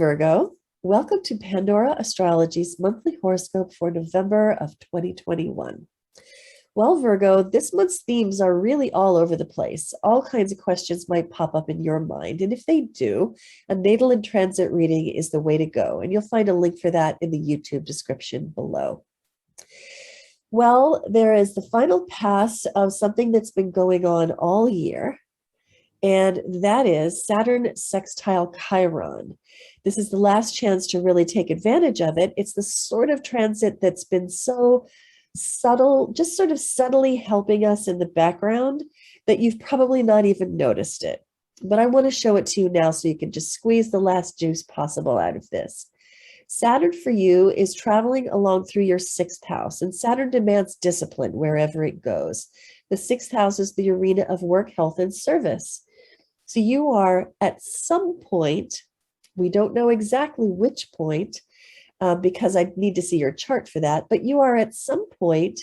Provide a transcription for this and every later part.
Virgo. Welcome to Pandora Astrology's monthly horoscope for November of 2021. Well, Virgo, this month's themes are really all over the place. All kinds of questions might pop up in your mind. And if they do, a natal and transit reading is the way to go. And you'll find a link for that in the YouTube description below. Well, there is the final pass of something that's been going on all year. And that is Saturn sextile Chiron. This is the last chance to really take advantage of it. It's the sort of transit that's been so subtle, just sort of subtly helping us in the background that you've probably not even noticed it. But I want to show it to you now so you can just squeeze the last juice possible out of this. Saturn for you is traveling along through your sixth house, and Saturn demands discipline wherever it goes. The sixth house is the arena of work, health, and service. So you are at some point, we don't know exactly which point, because I need to see your chart for that, but you are at some point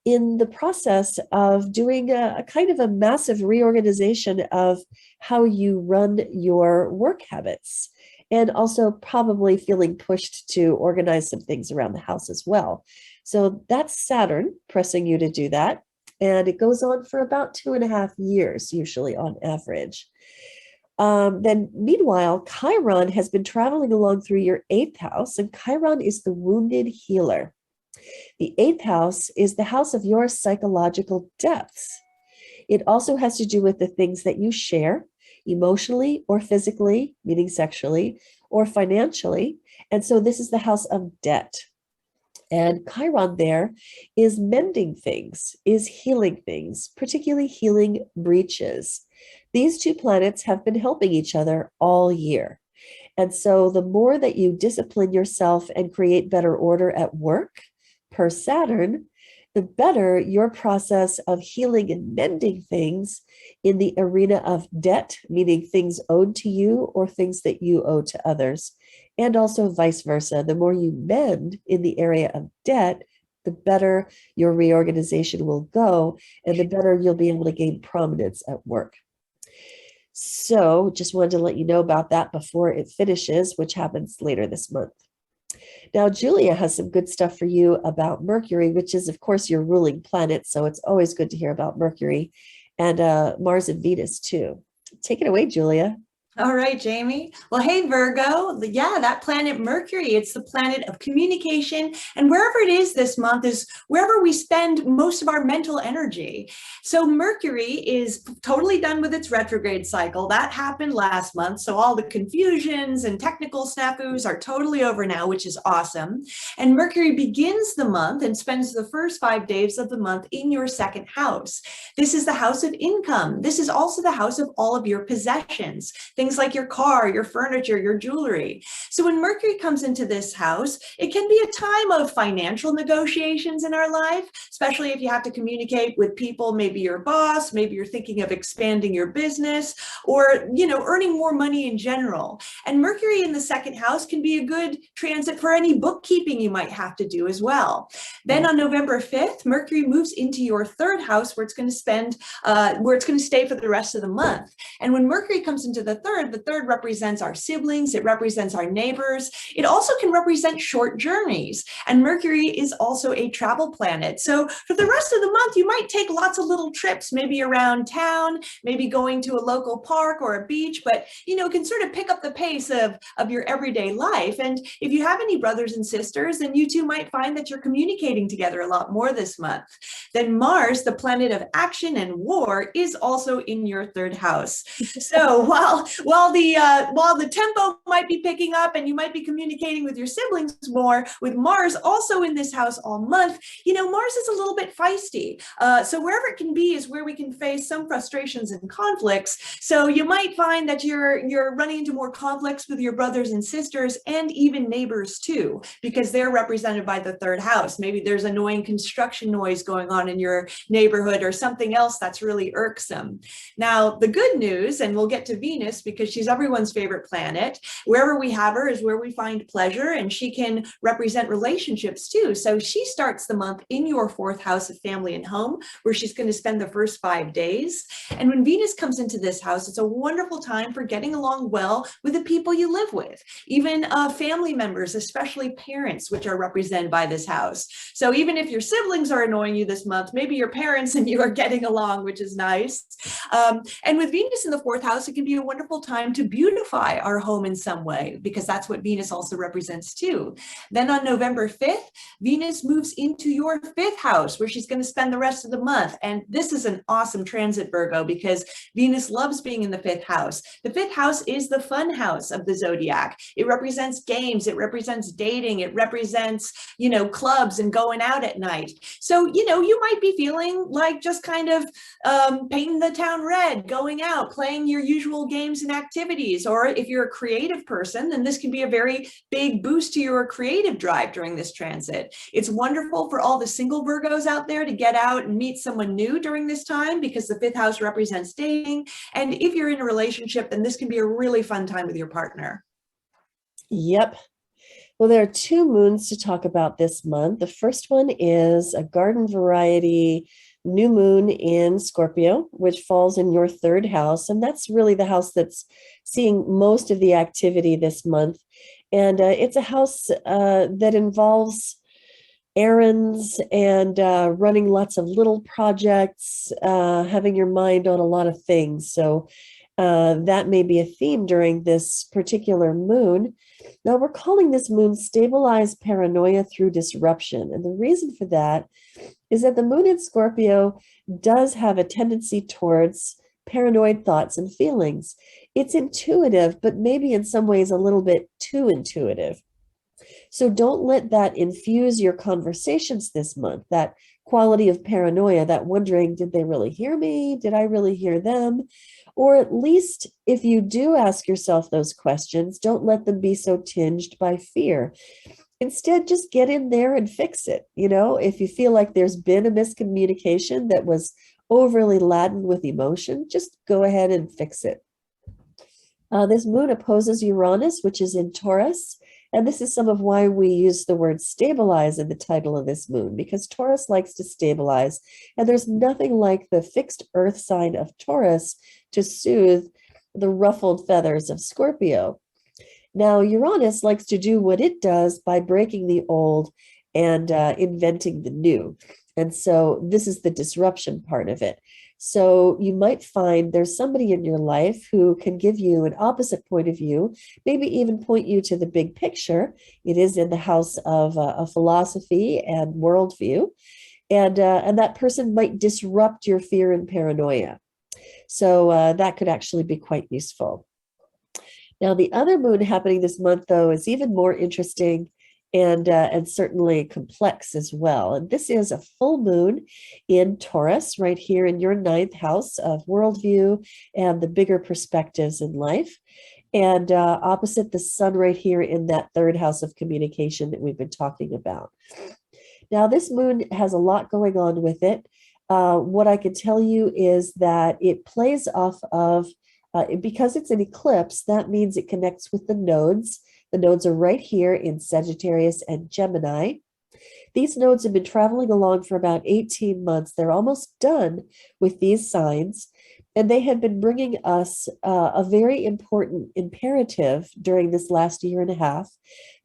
in the process of doing a kind of a massive reorganization of how you run your work habits, and also probably feeling pushed to organize some things around the house as well. So that's Saturn pressing you to do that. And it goes on for about 2.5 years, usually on average. Then meanwhile, Chiron has been traveling along through your eighth house, and Chiron is the wounded healer. The eighth house is the house of your psychological depths. It also has to do with the things that you share emotionally or physically, meaning sexually, or financially. And so this is the house of debt. And Chiron there is mending things, is healing things, particularly healing breaches. These two planets have been helping each other all year. And so the more that you discipline yourself and create better order at work per Saturn, the better your process of healing and mending things in the arena of debt, meaning things owed to you or things that you owe to others, and also vice versa. The more you mend in the area of debt, the better your reorganization will go, and the better you'll be able to gain prominence at work. So just wanted to let you know about that before it finishes, which happens later this month. Now, Julia has some good stuff for you about Mercury, which is, of course, your ruling planet. So it's always good to hear about Mercury, and Mars and Venus, too. Take it away, Julia. All right, Jamie. Well, hey, Virgo. Yeah, that planet Mercury, it's the planet of communication. And wherever it is this month is wherever we spend most of our mental energy. So Mercury is totally done with its retrograde cycle. That happened last month. So all the confusions and technical snafus are totally over now, which is awesome. And Mercury begins the month and spends the first 5 days of the month in your second house. This is the house of income. This is also the house of all of your possessions. Things like your car, your furniture, your jewelry. So when Mercury comes into this house, it can be a time of financial negotiations in our life, especially if you have to communicate with people, maybe your boss, maybe you're thinking of expanding your business, or, earning more money in general. And Mercury in the second house can be a good transit for any bookkeeping you might have to do as well. Then on November 5th, Mercury moves into your third house where it's going to stay for the rest of the month. And when Mercury comes into the third represents our siblings. It represents our neighbors. It also can represent short journeys. And Mercury is also a travel planet. So for the rest of the month, you might take lots of little trips, maybe around town, maybe going to a local park or a beach, but, can sort of pick up the pace of your everyday life. And if you have any brothers and sisters, then you two might find that you're communicating together a lot more this month. Then Mars, the planet of action and war, is also in your third house. So while the tempo might be picking up and you might be communicating with your siblings more, with Mars also in this house all month, Mars is a little bit feisty. So wherever it can be is where we can face some frustrations and conflicts. So you might find that you're running into more conflicts with your brothers and sisters and even neighbors too, because they're represented by the third house. Maybe there's annoying construction noise going on in your neighborhood or something else that's really irksome. Now, the good news, and we'll get to Venus because she's everyone's favorite planet. Wherever we have her is where we find pleasure, and she can represent relationships too. So she starts the month in your fourth house of family and home, where she's going to spend the first 5 days. And when Venus comes into this house, it's a wonderful time for getting along well with the people you live with, even family members, especially parents, which are represented by this house. So even if your siblings are annoying you this month, maybe your parents and you are getting along, which is nice. And with Venus in the fourth house, it can be a wonderful time to beautify our home in some way, because that's what Venus also represents too. Then on November 5th, Venus moves into your fifth house, where she's going to spend the rest of the month. And this is an awesome transit, Virgo, because Venus loves being in the fifth house. The fifth house is the fun house of the zodiac. It represents games, it represents dating, it represents, clubs and going out at night. So, you might be feeling like just kind of painting the town red, going out, playing your usual games and activities. Or if you're a creative person, then this can be a very big boost to your creative drive during this transit. It's wonderful for all the single Virgos out there to get out and meet someone new during this time, because the fifth house represents dating. And if you're in a relationship, then this can be a really fun time with your partner. Yep. Well, there are 2 moons to talk about this month. The first one is a garden variety new moon in Scorpio, which falls in your 3rd house. And that's really the house that's seeing most of the activity this month. And it's a house that involves errands and running lots of little projects, having your mind on a lot of things. So that may be a theme during this particular moon. Now, we're calling this moon stabilized paranoia through disruption. And the reason for that is that the moon in Scorpio does have a tendency towards paranoid thoughts and feelings. It's intuitive, but maybe in some ways a little bit too intuitive. So don't let that infuse your conversations this month, that quality of paranoia, that wondering, did they really hear me? Did I really hear them? Or at least if you do ask yourself those questions, don't let them be so tinged by fear. Instead, just get in there and fix it. If you feel like there's been a miscommunication that was overly laden with emotion, just go ahead and fix it. This moon opposes Uranus, which is in Taurus. And this is some of why we use the word stabilize in the title of this moon, because Taurus likes to stabilize. And there's nothing like the fixed earth sign of Taurus to soothe the ruffled feathers of Scorpio. Now, Uranus likes to do what it does by breaking the old and inventing the new. And so this is the disruption part of it. So you might find there's somebody in your life who can give you an opposite point of view, maybe even point you to the big picture. It is in the house of a philosophy and worldview. And that person might disrupt your fear and paranoia. So that could actually be quite useful. Now, the other moon happening this month, though, is even more interesting and certainly complex as well. And this is a full moon in Taurus, right here in your 9th house of worldview and the bigger perspectives in life. And opposite the sun right here in that 3rd house of communication that we've been talking about. Now, this moon has a lot going on with it. What I can tell you is that it plays off of, because it's an eclipse, that means it connects with the nodes. The nodes are right here in Sagittarius and Gemini. These nodes have been traveling along for about 18 months. They're almost done with these signs, and they have been bringing us a very important imperative during this last year and a half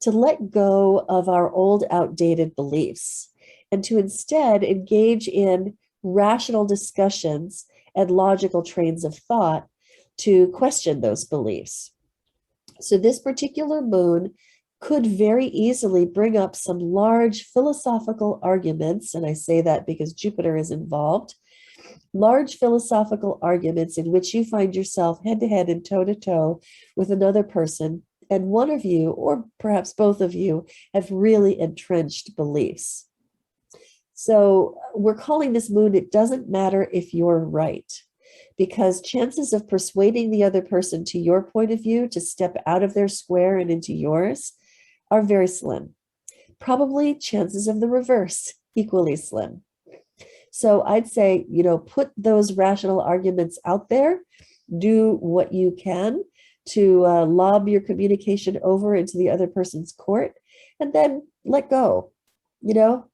to let go of our old, outdated beliefs and to instead engage in rational discussions and logical trains of thought to question those beliefs. So this particular moon could very easily bring up some large philosophical arguments, and I say that because Jupiter is involved, large philosophical arguments in which you find yourself head-to-head and toe-to-toe with another person, and one of you, or perhaps both of you, have really entrenched beliefs. So we're calling this moon, it doesn't matter if you're right, because chances of persuading the other person to your point of view to step out of their square and into yours are very slim. Probably chances of the reverse, equally slim. So I'd say, put those rational arguments out there, do what you can to lob your communication over into the other person's court, and then let go, you know,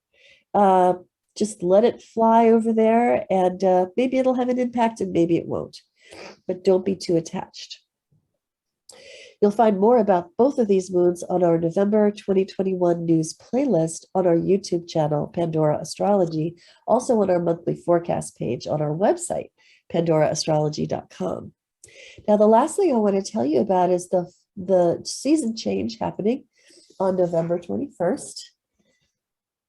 just let it fly over there, and maybe it'll have an impact and maybe it won't, but don't be too attached. You'll find more about both of these moons on our November 2021 news playlist on our YouTube channel, Pandora Astrology, also on our monthly forecast page on our website, pandoraastrology.com. Now, the last thing I want to tell you about is the season change happening on November 21st.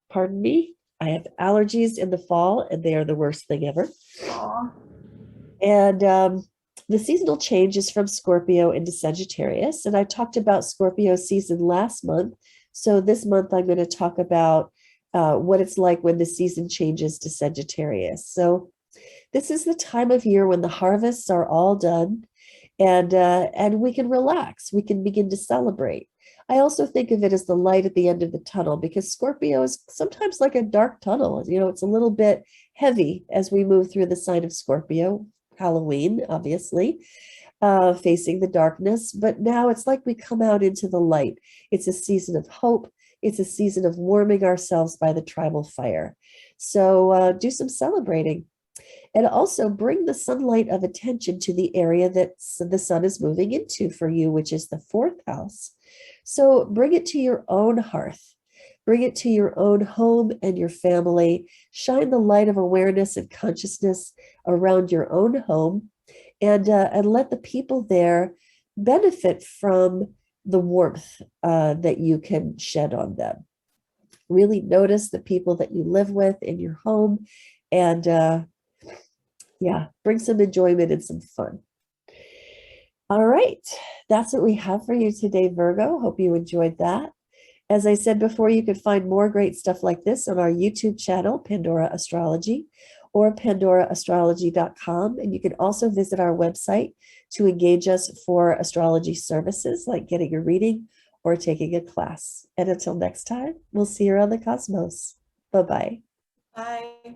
Pardon me, I have allergies in the fall, and they are the worst thing ever. Aww. And the seasonal change is from Scorpio into Sagittarius. And I talked about Scorpio season last month. So this month, I'm going to talk about what it's like when the season changes to Sagittarius. So this is the time of year when the harvests are all done, and we can relax. We can begin to celebrate. I also think of it as the light at the end of the tunnel, because Scorpio is sometimes like a dark tunnel. You know, it's a little bit heavy as we move through the sign of Scorpio, Halloween, obviously, facing the darkness. But now it's like we come out into the light. It's a season of hope. It's a season of warming ourselves by the tribal fire. So do some celebrating. And also bring the sunlight of attention to the area that the sun is moving into for you, which is the fourth house. So bring it to your own hearth. Bring it to your own home and your family. Shine the light of awareness and consciousness around your own home, and let the people there benefit from the warmth that you can shed on them. Really notice the people that you live with in your home, and yeah, bring some enjoyment and some fun. All right, that's what we have for you today, Virgo. Hope you enjoyed that. As I said before, you can find more great stuff like this on our YouTube channel, Pandora Astrology, or pandoraastrology.com. And you can also visit our website to engage us for astrology services like getting a reading or taking a class. And until next time, we'll see you around the cosmos. Bye-bye. Bye.